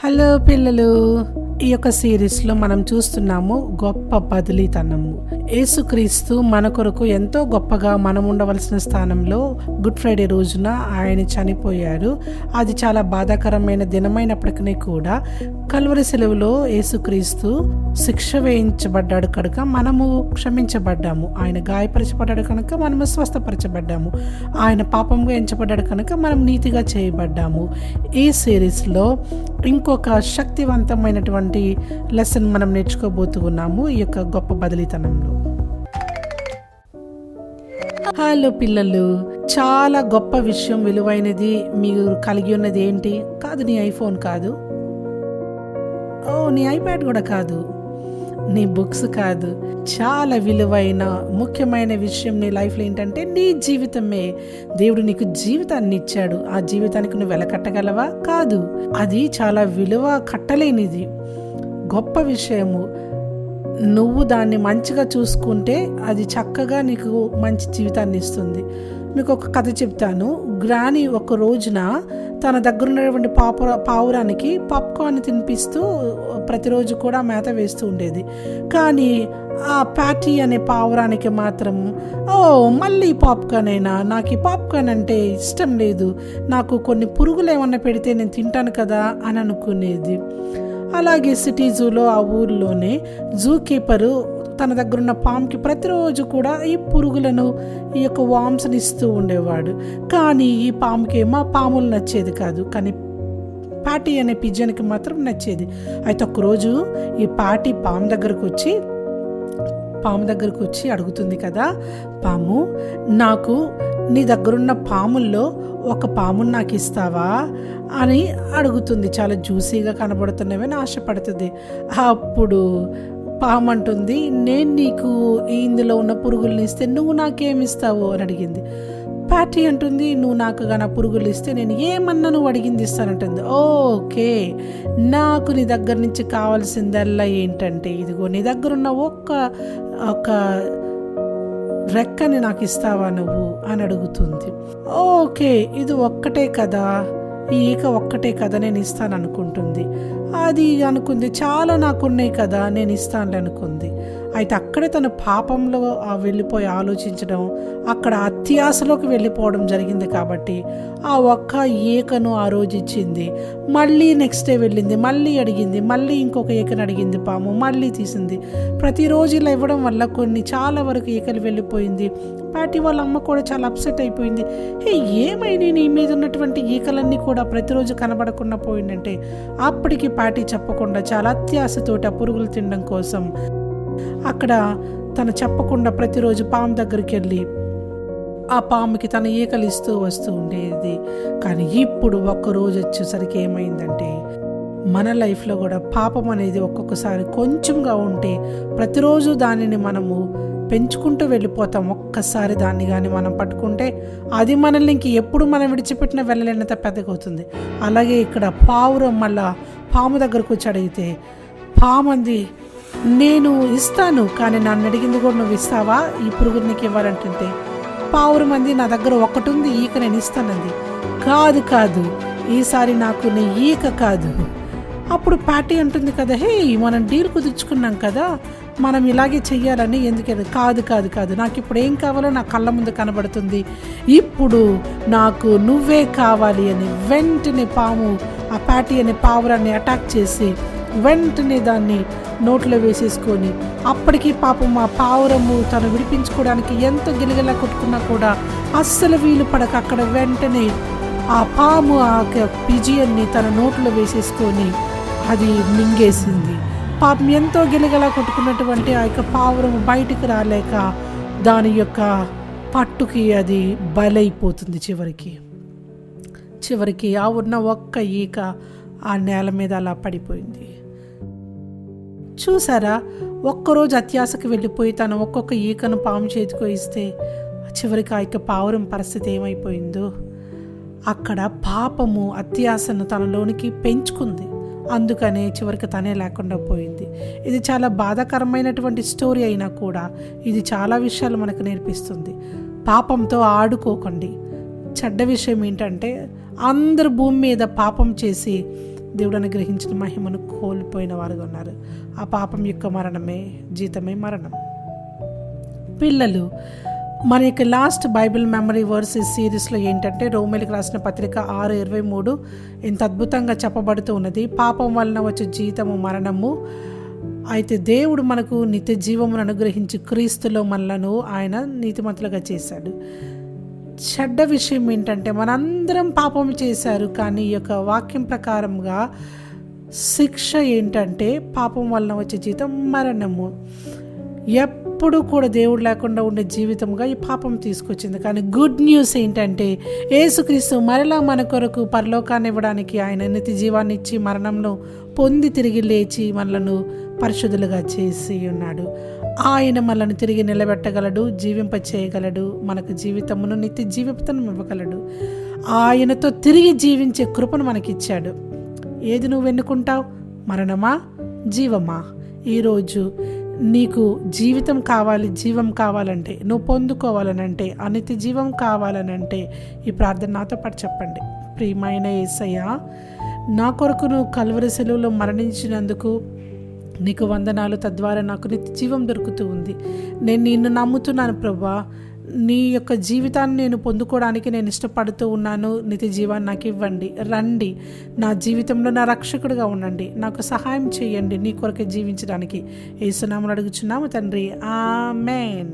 Hello పిల్లలు, ఈ యొక్క సిరీస్లో మనం చూస్తున్నాము గొప్ప బదిలీతనము. యేసుక్రీస్తు మన కొరకు ఎంతో గొప్పగా మనం ఉండవలసిన స్థానంలో గుడ్ ఫ్రైడే రోజున ఆయన చనిపోయారు. అది చాలా బాధాకరమైన దినమైనప్పటికీ కూడా కల్వరి సెలవులో యేసుక్రీస్తు శిక్ష వేయించబడ్డాడు కనుక మనము క్షమించబడ్డాము. ఆయన గాయపరచబడ్డాడు కనుక మనము స్వస్థపరచబడ్డాము. ఆయన పాపంగా ఎంచబడ్డాడు కనుక మనం నీతిగా చేయబడ్డాము. ఈ సిరీస్లో ఇంకొక శక్తివంతమైనటువంటి లెసన్ మనం నేర్చుకోబోతున్నాము ఈ యొక్క గొప్ప బదిలీతనంలో. హలో పిల్లలు, చాలా గొప్ప విషయం, విలువైనది మీరు కలిగి ఉన్నది ఏంటి? కాదు, నీ ఐఫోన్ కాదు, నీ ఐప్యాడ్ కూడా కాదు, నీ బుక్స్ కాదు. చాలా విలువైన ముఖ్యమైన విషయం నీ లైఫ్లో ఏంటంటే నీ జీవితమే. దేవుడు నీకు జీవితాన్ని ఇచ్చాడు. ఆ జీవితానికి నువ్వు వెలకట్టగలవా? కాదు. అది చాలా విలువ కట్టలేనిది, గొప్ప విషయము. నువ్వు దాన్ని మంచిగా చూసుకుంటే అది చక్కగా నీకు మంచి జీవితాన్ని ఇస్తుంది. మీకు ఒక కథ చెప్తాను. గ్రాని ఒక రోజున తన దగ్గర ఉన్నటువంటి పావురానికి పాప్కార్న్ తినిపిస్తూ ప్రతిరోజు కూడా మేత వేస్తూ ఉండేది. కానీ ఆ ప్యాటీ అనే పావురానికి మాత్రం మళ్ళీ పాప్కార్న్ అయినా, నాకు ఈ పాప్కార్న్ అంటే ఇష్టం లేదు, నాకు కొన్ని పురుగులు ఏమన్నా పెడితే నేను తింటాను కదా అని అనుకునేది. అలాగే సిటీ జూలో, ఆ ఊర్లోనే జూ కీపరు తన దగ్గర ఉన్న పాముకి ప్రతిరోజు కూడా ఈ పురుగులను, ఈ యొక్క వామ్స్ని ఇస్తూ ఉండేవాడు. కానీ ఈ పాముకేమో పాములు నచ్చేది కాదు, కానీ పాటి అనే పిజన్కి మాత్రం నచ్చేది. అయితే ఒకరోజు ఈ పాటి పాము దగ్గరకు వచ్చి అడుగుతుంది కదా, పాము, నాకు నీ దగ్గరున్న పాముల్లో ఒక పాముని నాకు ఇస్తావా అని అడుగుతుంది. చాలా జ్యూసీగా కనబడుతున్నవని ఆశపడుతుంది. అప్పుడు పాము అంటుంది, నేను నీకు ఇందులో ఉన్న పురుగుల్ని ఇస్తే నువ్వు నాకేమిస్తావు అని అడిగింది. ప్యాటీ అంటుంది, నువ్వు నాకు నా పురుగులు ఇస్తే నేను ఏమన్నా నువ్వు అడిగింది ఇస్తానంటుంది. ఓకే, నాకు నీ దగ్గర నుంచి కావాల్సిందల్లా ఏంటంటే ఇదిగో నీ దగ్గర ఉన్న ఒక రెక్కని నాకు ఇస్తావా నువ్వు అని అడుగుతుంది. ఓకే, ఇది ఒక్కటే కదా, ఈ ఈక ఒక్కటే కదా, నేను ఇస్తాను అనుకుంటుంది. అది అనుకుంది, చాలా నాకున్నాయి కదా, నేను ఇస్తానులే అనుకుంది. అయితే అక్కడే తన పాపంలో వెళ్ళిపోయి ఆలోచించడం, అక్కడ అత్యాశలోకి వెళ్ళిపోవడం జరిగింది. కాబట్టి ఆ ఒక్క ఈకను ఆ రోజు ఇచ్చింది. మళ్ళీ నెక్స్ట్ డే వెళ్ళింది, మళ్ళీ అడిగింది, మళ్ళీ ఇంకొక ఈకను అడిగింది పాము, మళ్ళీ తీసింది. ప్రతిరోజు ఇలా ఇవ్వడం వల్ల చాలా వరకు ఈకలు వెళ్ళిపోయింది. పాటి వాళ్ళ అమ్మ కూడా చాలా అప్సెట్ అయిపోయింది. ఏమైనా నీ మీద ఉన్నటువంటి ఈకలన్నీ కూడా ప్రతిరోజు కనబడకుండా పోయిందంటే అప్పటికి పాటి చెప్పకుండా చాలా అత్యాశతోటి ఆ పురుగులు తినడం కోసం అక్కడ తను చెప్పకుండా ప్రతిరోజు పాము దగ్గరికి వెళ్ళి ఆ పాముకి తన ఈకలు ఇస్తూ వస్తూ ఉండేది. కానీ ఇప్పుడు ఒక్కరోజు వచ్చేసరికి ఏమైందంటే మన లైఫ్లో కూడా పాపం అనేది ఒక్కొక్కసారి కొంచెంగా ఉంటే ప్రతిరోజు దానిని మనము పెంచుకుంటూ వెళ్ళిపోతాం. ఒక్కసారి దాన్ని కానీ మనం పట్టుకుంటే అది మనల్ని ఇంక ఎప్పుడు మనం విడిచిపెట్టిన వెళ్ళలేనంత పెద్దగా అవుతుంది. అలాగే ఇక్కడ పావురం మళ్ళా పాము దగ్గరకు వచ్చి అడిగితే పాము అంది, నేను ఇస్తాను, కానీ నన్ను అడిగింది కూడా నువ్వు ఇస్తావా, ఈ పురుగురు నీకు ఇవ్వాలంటుంటే పావురం అంది, నా దగ్గర ఒకటి ఉంది ఈక, నేను ఇస్తానంది. కాదు, ఈసారి నాకు నీ ఈక కాదు. అప్పుడు పార్టీ అంటుంది కదా, మనం డీల్ కుదుర్చుకున్నాం కదా, మనం ఇలాగే చెయ్యాలని, ఎందుకంటే కాదు, నాకు ఇప్పుడు ఏం కావాలో నా కళ్ళ ముందు కనబడుతుంది, ఇప్పుడు నాకు నువ్వే కావాలి అని వెంటనే పాము ఆ పార్టీ అనే పావురాన్ని అటాక్ చేసి వెంటనే దాన్ని నోట్లో వేసేసుకొని, అప్పటికి పాపం ఆ పావురము తను విడిపించుకోవడానికి ఎంతో గిలగిలా కొట్టుకున్నా కూడా అస్సలు వీలు పడక అక్కడ వెంటనే ఆ పాము ఆ పిజియన్ని తన నోట్లో వేసేసుకొని అది మింగేసింది. పాపం ఎంతో గిలగిలా కొట్టుకున్నటువంటి ఆ యొక్క పావురము బయటికి రాలేక దాని యొక్క పట్టుకి అది బలైపోతుంది. చివరికి ఆ ఉన్న ఒక్క ఈక ఆ నేల మీద అలా పడిపోయింది. చూసారా, ఒక్కరోజు అత్యాశకు వెళ్ళిపోయి తను ఒక్కొక్క ఈకను పాము చేతికి ఇస్తే చివరికి ఆ యొక్క పావురం పరిస్థితి ఏమైపోయిందో. అక్కడ పాపము అత్యాశను తనలోనికి పెంచుకుంది. అందుకనే చివరికి తనే లేకుండా పోయింది. ఇది చాలా బాధాకరమైనటువంటి స్టోరీ అయినా కూడా ఇది చాలా విషయాలు మనకు నేర్పిస్తుంది. పాపంతో ఆడుకోకండి. చెడ్డ విషయం ఏంటంటే అందరు భూమి మీద పాపం చేసి దేవుడు అనుగ్రహించిన మహిమను కోల్పోయిన వారుగా ఉన్నారు. ఆ పాపం యొక్క మరణమే, జీతమే మరణం. పిల్లలు, మన యొక్క లాస్ట్ బైబిల్ మెమరీ వర్సెస్ సిరీస్లో ఏంటంటే రోమేలకు రాసిన పత్రిక 6:23 ఎంత అద్భుతంగా చెప్పబడుతూ ఉన్నది. పాపం వలన వచ్చే జీతము మరణము, అయితే దేవుడు మనకు నిత్య జీవమును అనుగ్రహించి క్రీస్తులో మనలను ఆయన నీతిమంతులుగా చేశాడు. చెడ్డ విషయం ఏంటంటే మనందరం పాపం చేశారు, కానీ ఈ యొక్క వాక్యం ప్రకారంగా శిక్ష ఏంటంటే పాపం వలన వచ్చే జీతం మరణము. ఎప్పుడు కూడా దేవుడు లేకుండా ఉండే జీవితంగా ఈ పాపం తీసుకొచ్చింది. కానీ గుడ్ న్యూస్ ఏంటంటే యేసుక్రీస్తు మరలా మన కొరకు పరలోకాన్ని ఇవ్వడానికి ఆయన నిత్య జీవాన్ని ఇచ్చి మరణంలో పొంది తిరిగి లేచి మనలను పరిశుద్ధులుగా చేసి ఉన్నాడు. ఆయన మనల్ని తిరిగి నిలబెట్టగలడు, జీవింప చేయగలడు, మనకు జీవితమును నిత్య జీవితం ఇవ్వగలడు. ఆయనతో తిరిగి జీవించే కృపను మనకిచ్చాడు. ఏది నువ్వు ఎన్నుకుంటావు? మరణమా, జీవమా? ఈరోజు నీకు జీవితం కావాలి, జీవం కావాలంటే, నువ్వు పొందుకోవాలనంటే, అనిత్య జీవం కావాలనంటే ఈ ప్రార్థన నాతో పాటు చెప్పండి. ప్రియమైన యేసయ్యా, నా కొరకు నువ్వు కల్వరి శిలువలో మరణించినందుకు నీకు వందనాలు. తద్వారా నాకు నిత్య జీవం దొరుకుతూ ఉంది. నేను నిన్ను నమ్ముతున్నాను ప్రభువా. నీ యొక్క జీవితాన్ని నేను పొందుకోవడానికి నేను ఇష్టపడుతూ ఉన్నాను. నిత్య జీవాన్ని నాకు ఇవ్వండి. రండి, నా జీవితంలో నా రక్షకుడిగా ఉండండి. నాకు సహాయం చేయండి నీ కొరకే జీవించడానికి. యేసు నామములో అడుగుచున్నాము తండ్రి, ఆమేన్.